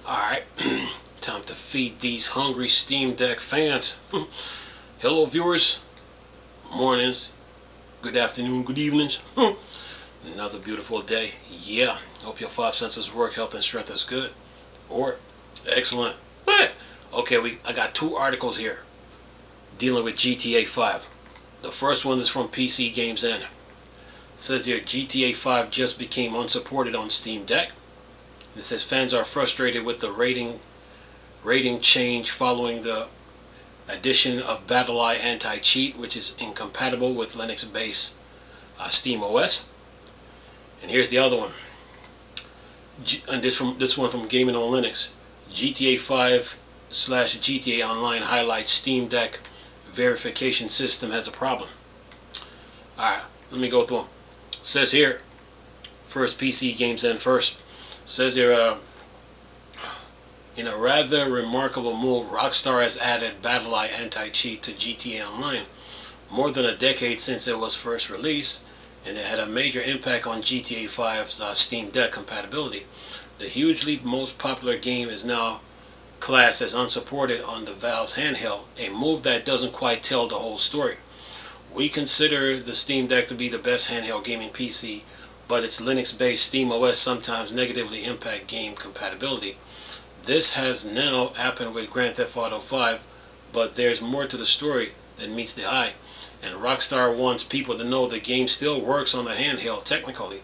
Alright, time to feed these hungry Steam Deck fans. Hello viewers, mornings, good afternoon, good evenings. Another beautiful day. Yeah, hope your five senses work, health and strength is good. Or, excellent. Okay, I got two articles here dealing with GTA 5. The first one is from PC Games N. It says here, GTA 5 just became unsupported on Steam Deck. It says fans are frustrated with the rating change following the addition of BattleEye anti-cheat, which is incompatible with Linux-based Steam OS. And here's the other one. And this one from Gaming on Linux. GTA 5/GTA Online highlights Steam Deck verification system has a problem. Alright, let me go through them. It says here, first PC Games N first. Says here, in a rather remarkable move, Rockstar has added BattleEye anti-cheat to GTA Online more than a decade since it was first released, and it had a major impact on GTA 5's Steam Deck compatibility. The hugely most popular game is now classed as unsupported on the Valve's handheld, a move that doesn't quite tell the whole story. We consider the Steam Deck to be the best handheld gaming PC, but its Linux-based Steam OS sometimes negatively impact game compatibility. This has now happened with Grand Theft Auto 5, but there's more to the story than meets the eye, and Rockstar wants people to know the game still works on the handheld technically.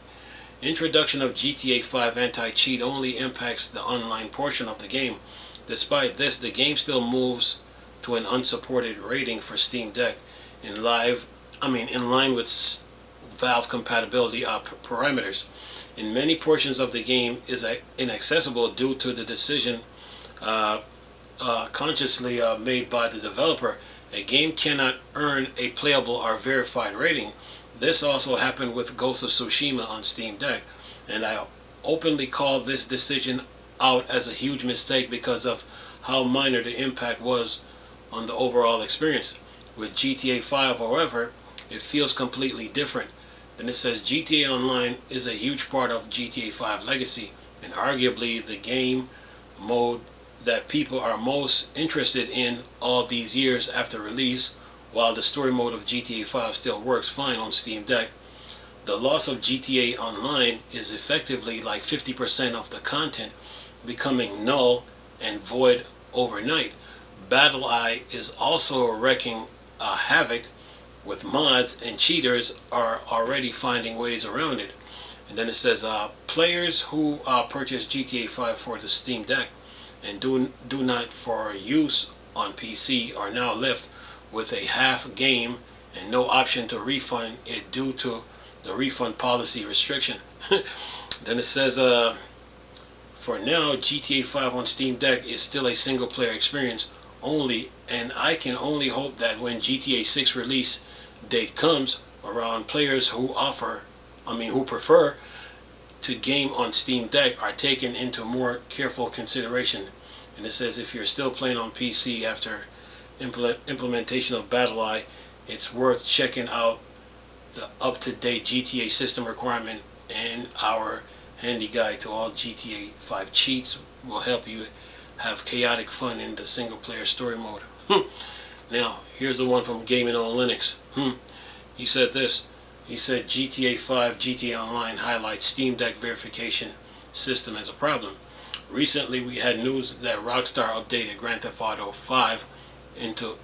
Introduction of GTA 5 anti-cheat only impacts the online portion of the game. Despite this, the game still moves to an unsupported rating for Steam Deck in line with Valve compatibility parameters. In many portions of the game is inaccessible due to the decision consciously made by the developer. A game cannot earn a playable or verified rating. This also happened with Ghost of Tsushima on Steam Deck, and I openly call this decision out as a huge mistake because of how minor the impact was on the overall experience. With GTA 5, however, it feels completely different. Then it says GTA Online is a huge part of GTA 5 legacy, and arguably the game mode that people are most interested in all these years after release, while the story mode of GTA 5 still works fine on Steam Deck. The loss of GTA Online is effectively like 50% of the content becoming null and void overnight. BattleEye is also wreaking havoc with mods, and cheaters are already finding ways around it. And then it says players who purchase GTA 5 for the Steam Deck and do not for use on PC are now left with a half game and no option to refund it due to the refund policy restriction. Then it says for now GTA 5 on Steam Deck is still a single player experience only, and I can only hope that when GTA 6 release date comes around, players who prefer to game on Steam Deck are taken into more careful consideration. And it says if you're still playing on PC after implementation of BattleEye, it's worth checking out the up-to-date GTA system requirement, and our handy guide to all GTA 5 cheats will help you have chaotic fun in the single player story mode. Now, here's the one from Gaming on Linux. He said this. He said GTA 5 GTA Online highlights Steam Deck verification system as a problem. Recently, we had news that Rockstar updated Grand Theft Auto 5 to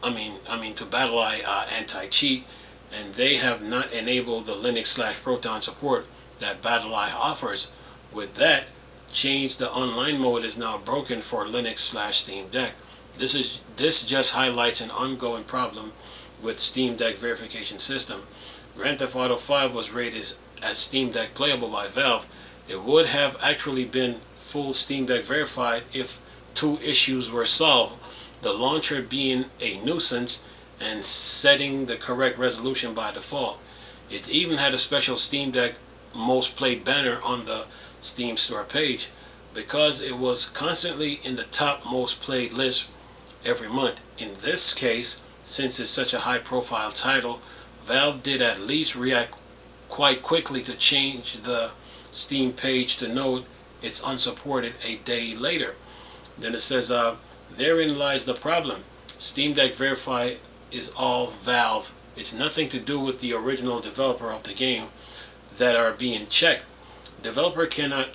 BattleEye anti-cheat, and they have not enabled the Linux/Proton support that BattleEye offers. With that change, the online mode is now broken for Linux/Steam Deck. This just highlights an ongoing problem with Steam Deck verification system. Grand Theft Auto 5 was rated as Steam Deck playable by Valve. It would have actually been full Steam Deck verified if two issues were solved: the launcher being a nuisance and setting the correct resolution by default. It even had a special Steam Deck most played banner on the Steam store page because it was constantly in the top most played list every month. In this case, since it's such a high profile title, Valve did at least react quite quickly to change the Steam page to note it's unsupported a day later. Then it says, therein lies the problem. Steam Deck Verify is all Valve. It's nothing to do with the original developer of the game that are being checked. Developer cannot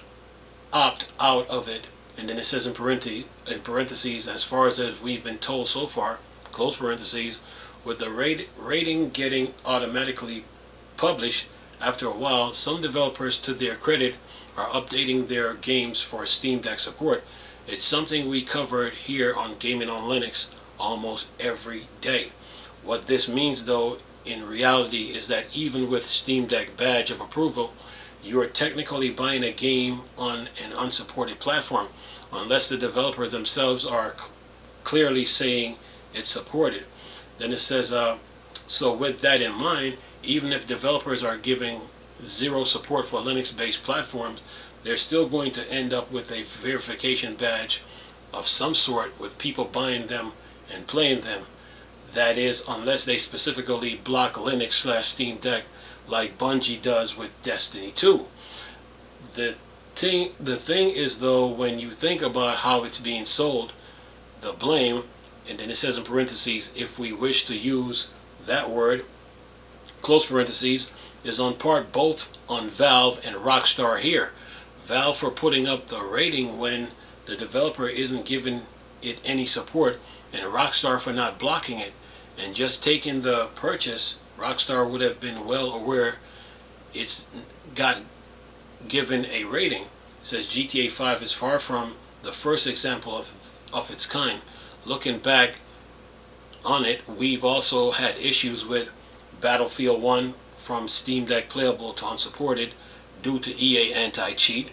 opt out of it. And then it says in parentheses, as far as we've been told so far, close parentheses, with the rating getting automatically published after a while, some developers, to their credit, are updating their games for Steam Deck support. It's something we covered here on Gaming on Linux almost every day. What this means, though, in reality, is that even with Steam Deck badge of approval, you are technically buying a game on an unsupported platform, unless the developer themselves are clearly saying it's supported. Then it says, so with that in mind, even if developers are giving zero support for Linux-based platforms, they're still going to end up with a verification badge of some sort with people buying them and playing them. That is, unless they specifically block Linux/Steam Deck like Bungie does with Destiny 2. The thing is, though, when you think about how it's being sold, the blame, and then it says in parentheses, if we wish to use that word, close parentheses, is on part both on Valve and Rockstar here. Valve for putting up the rating when the developer isn't giving it any support, and Rockstar for not blocking it. And just taking the purchase, Rockstar would have been well aware it's got given a rating. It says GTA 5 is far from the first example of its kind. Looking back on it, we've also had issues with Battlefield 1 from Steam Deck playable to unsupported due to EA anti-cheat.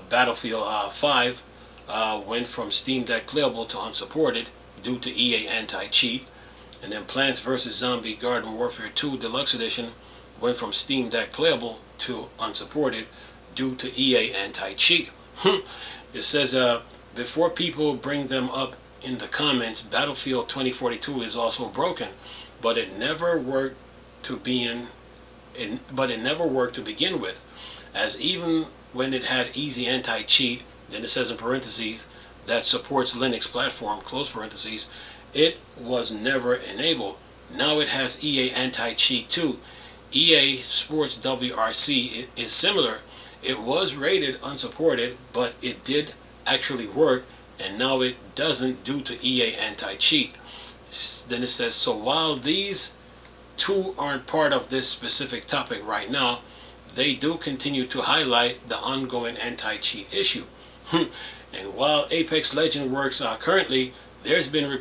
Battlefield 5 went from Steam Deck playable to unsupported due to EA anti-cheat. And then Plants vs. Zombie Garden Warfare 2 Deluxe Edition went from Steam Deck playable to unsupported due to EA anti-cheat. It says, before people bring them up in the comments, Battlefield 2042 is also broken, but it never worked to begin with, as even when it had easy anti-cheat, then it says in parentheses, that supports Linux platform, close parentheses, it was never enabled. Now it has EA anti-cheat too. EA Sports WRC is similar. It was rated unsupported, but it did actually work, and now it doesn't due to EA anti-cheat. Then it says, so while these two aren't part of this specific topic right now, they do continue to highlight the ongoing anti-cheat issue. And while Apex Legends works currently, there's been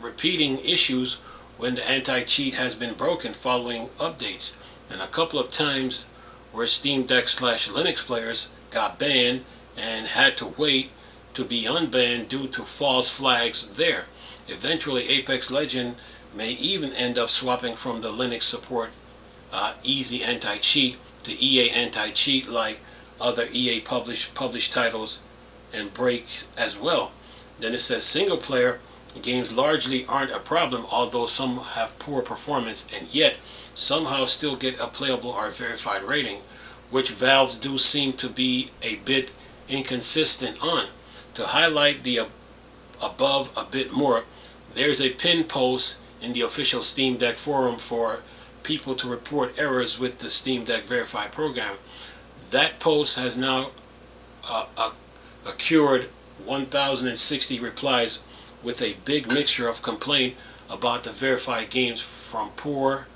repeating issues when the anti-cheat has been broken following updates, and a couple of times where Steam Deck/Linux players got banned and had to wait to be unbanned due to false flags there. Eventually, Apex Legends may even end up swapping from the Linux support easy anti-cheat to EA anti-cheat like other EA published titles and break as well. Then it says single player games largely aren't a problem, although some have poor performance and yet somehow still get a playable or verified rating, which Valve do seem to be a bit inconsistent on. To highlight the above a bit more, there's a pinned post in the official Steam Deck forum for people to report errors with the Steam Deck Verify program. That post has now accrued 1,060 replies with a big mixture of complaint about the verified games, from poor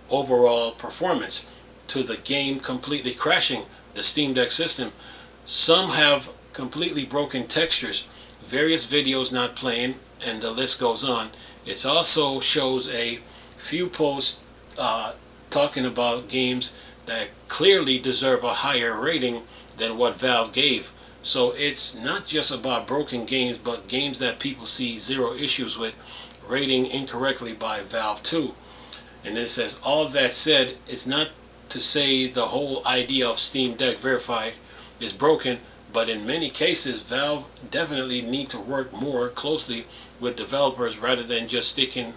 overall performance to the game completely crashing the Steam Deck system. Some have completely broken textures, various videos not playing, and the list goes on. It also shows a few posts talking about games that clearly deserve a higher rating than what Valve gave. So it's not just about broken games, but games that people see zero issues with rating incorrectly by Valve too. And then it says, all that said, it's not to say the whole idea of Steam Deck Verified is broken, but in many cases Valve definitely need to work more closely with developers rather than just stinking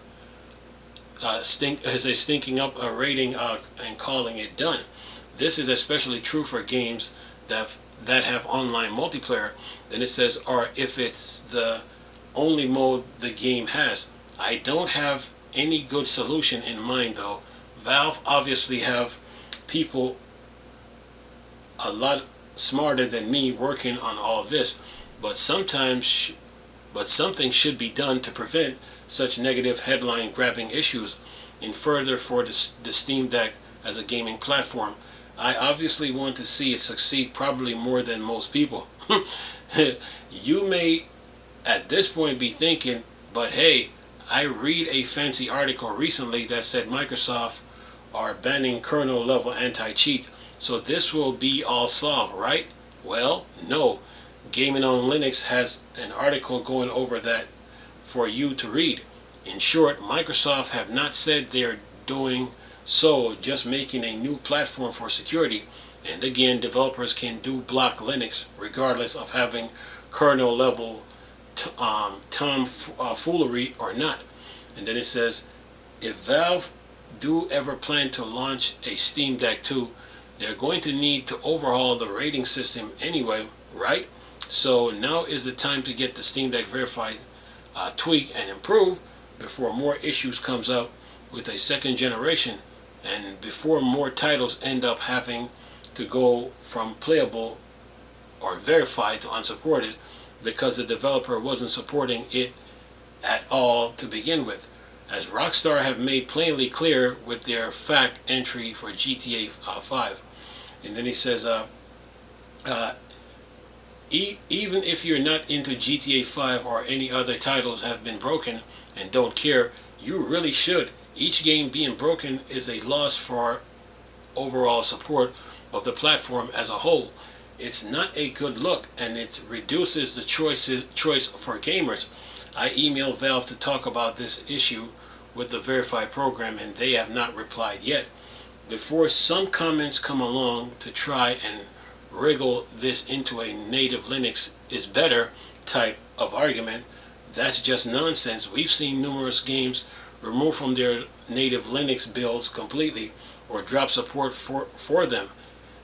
up a rating and calling it done. This is especially true for games that have online multiplayer. Then it says, or if it's the only mode the game has. I don't have any good solution in mind though. Valve obviously have people a lot smarter than me working on all this, but something should be done to prevent such negative headline grabbing issues. And further, for the Steam Deck as a gaming platform, I obviously want to see it succeed probably more than most people. You may at this point be thinking, but hey, I read a fancy article recently that said Microsoft are banning kernel level anti-cheat, so this will be all solved, right? Well, no. Gaming on Linux has an article going over that for you to read. In short, Microsoft have not said they're doing so, just making a new platform for security. And again, developers can do block Linux regardless of having kernel level tomfoolery or not. And then it says, if Valve do ever plan to launch a Steam Deck 2, they're going to need to overhaul the rating system anyway, right? So now is the time to get the Steam Deck verified, tweak and improve before more issues comes up with a second generation, and before more titles end up having to go from playable or verified to unsupported because the developer wasn't supporting it at all to begin with, as Rockstar have made plainly clear with their fact entry for GTA 5. And then he says, even if you're not into GTA 5 or any other titles have been broken and don't care, you really should. Each game being broken is a loss for overall support of the platform as a whole. It's not a good look, and it reduces the choice for gamers. I emailed Valve to talk about this issue with the verified program, and they have not replied yet. Before some comments come along to try and wriggle this into a native Linux is better type of argument, that's just nonsense. We've seen numerous games removed from their native Linux builds completely or drop support for them.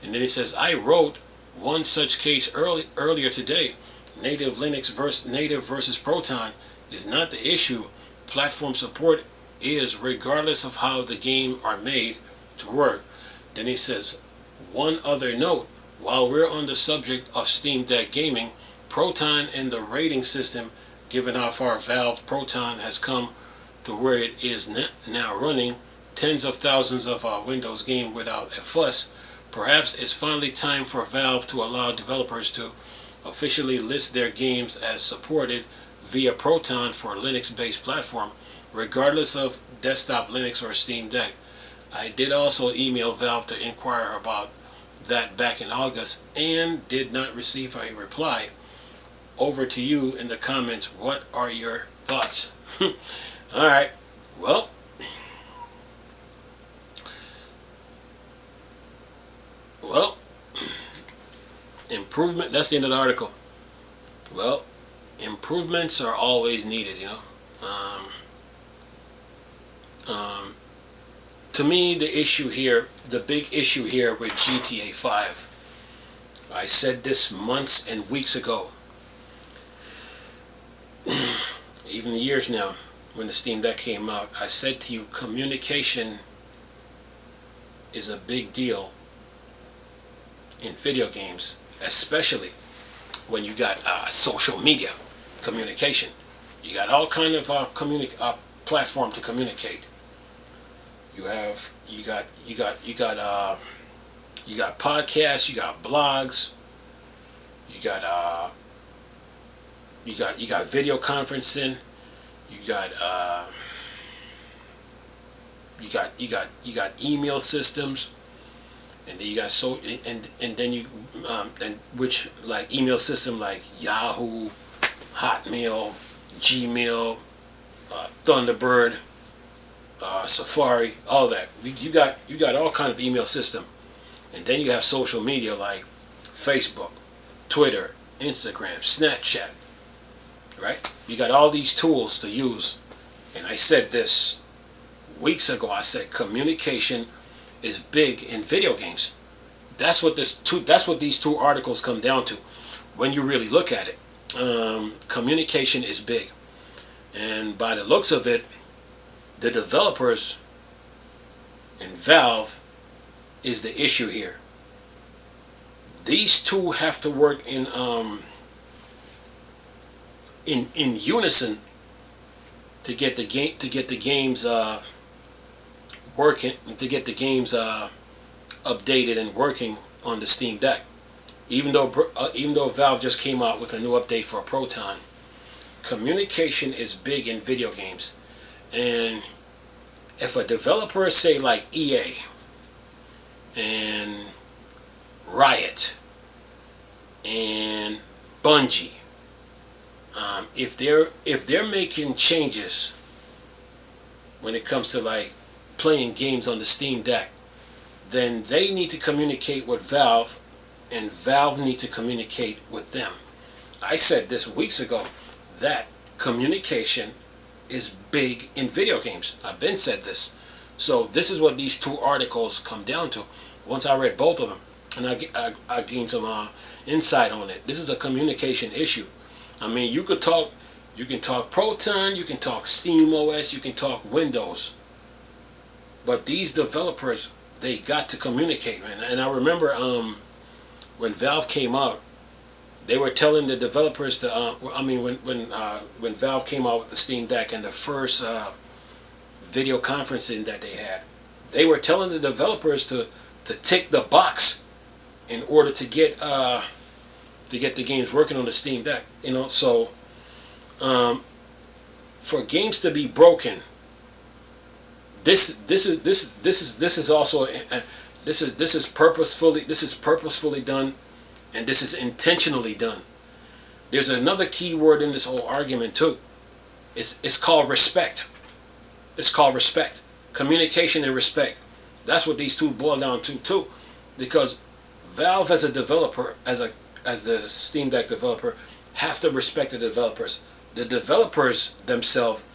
And then it says, I wrote one such case earlier today. Native Linux versus Proton is not the issue. Platform support is, regardless of how the game are made to work. Then he says, one other note, while we're on the subject of Steam Deck gaming, Proton and the rating system, given how far Valve Proton has come to where it is now running tens of thousands of Windows games without a fuss, perhaps it's finally time for Valve to allow developers to officially list their games as supported via Proton for Linux-based platform, regardless of desktop Linux or Steam Deck. I did also email Valve to inquire about that back in August and did not receive a reply. Over to you in the comments. What are your thoughts? Alright, well, improvement, that's the end of the article. Well, improvements are always needed, you know. To me, the issue here, the big issue here with GTA 5, I said this months and weeks ago, even years now, when the Steam Deck came out, I said to you, communication is a big deal in video games, especially when you got social media communication. You got all kind of platform to communicate. You got podcasts, you got blogs, you got video conferencing, you got email systems, and then you got which like email system like Yahoo, Hotmail, Gmail, Thunderbird, Safari, all that. You got all kind of email system, and then you have social media like Facebook, Twitter, Instagram, Snapchat, right? You got all these tools to use, and I said this weeks ago. I said communication is big in video games. That's what these two articles come down to. When you really look at it, communication is big, and by the looks of it, the developers and Valve is the issue here. These two have to work in unison to get the games working, to get the games updated and working on the Steam Deck. Even though Valve just came out with a new update for Proton, communication is big in video games. And if a developer, say like EA and Riot and Bungie, if they're making changes when it comes to like playing games on the Steam Deck, then they need to communicate with Valve, and Valve needs to communicate with them. I said this weeks ago that communication is big in video games. I've been said this. So this is what these two articles come down to. Once I read both of them, and I gained some insight on it. This is a communication issue. I mean, you can talk Proton, you can talk Steam OS, you can talk Windows, but these developers, they got to communicate, man. And I remember when Valve came out, they were telling the developers to. When Valve came out with the Steam Deck and the first video conferencing that they had, they were telling the developers to tick the box in order to get the games working on the Steam Deck. You know, so for games to be broken, this is also this is purposefully done, and this is intentionally done. There's another key word in this whole argument too. It's called respect. It's called respect. Communication and respect. That's what these two boil down to too, because Valve as a developer, as the Steam Deck developer, have to respect the developers. The developers themselves,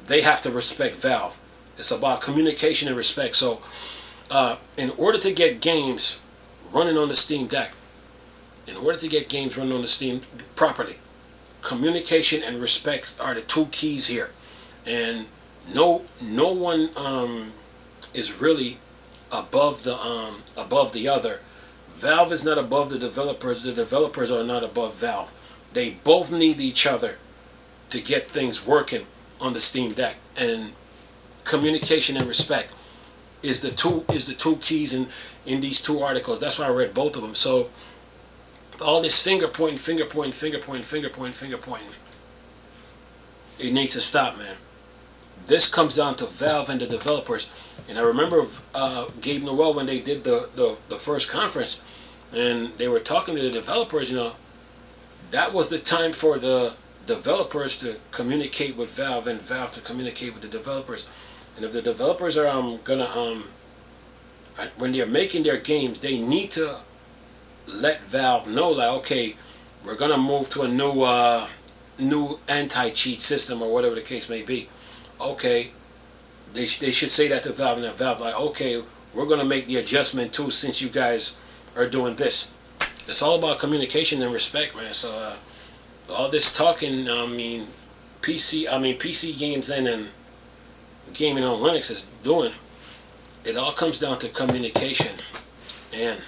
they have to respect Valve. It's about communication and respect. So, in order to get games running on the Steam Deck, properly, communication and respect are the two keys here. And no one is really above the other. Valve is not above the developers. The developers are not above Valve. They both need each other to get things working on the Steam Deck. And communication and respect is the two keys in these two articles. That's why I read both of them. So all this finger pointing, it needs to stop, man. This comes down to Valve and the developers. And I remember Gabe Newell, when they did the first conference, and they were talking to the developers, you know, that was the time for the developers to communicate with Valve and Valve to communicate with the developers. And if the developers are when they're making their games, they need to let Valve know, like, okay, we're gonna move to a new anti-cheat system or whatever the case may be. Okay, they should say that to Valve, and then Valve like, okay, we're gonna make the adjustment too, since you guys are doing this. It's all about communication and respect, man. So all this talking, PC games and gaming on Linux is doing. It all comes down to communication and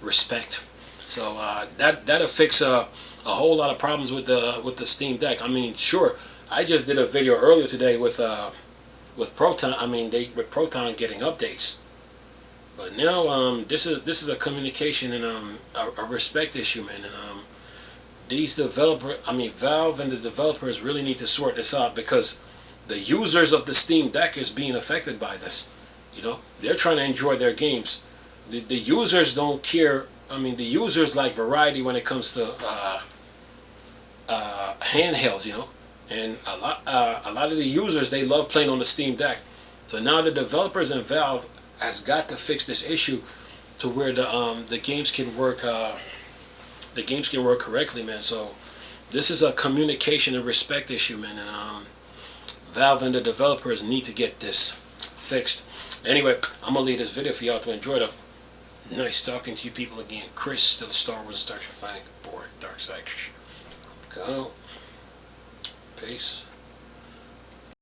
respect. So that'll fix a whole lot of problems with the Steam Deck. I mean, sure, I just did a video earlier today with Proton. With Proton getting updates. But now this is a communication and a respect issue, man. And these Valve and the developers really need to sort this out, because the users of the Steam Deck is being affected by this. You know, they're trying to enjoy their games. The users don't care. The users like variety when it comes to handhelds, you know, and a lot of the users, they love playing on the Steam Deck. So now the developers and Valve has got to fix this issue to where the games can work. The games can work correctly, man. So this is a communication and respect issue, man, and Valve and the developers need to get this fixed. Anyway, I'm gonna leave this video for y'all to enjoy. Nice talking to you people again. Chris, the Star Wars and Star Trek fan board, Dark Side. Go. Peace.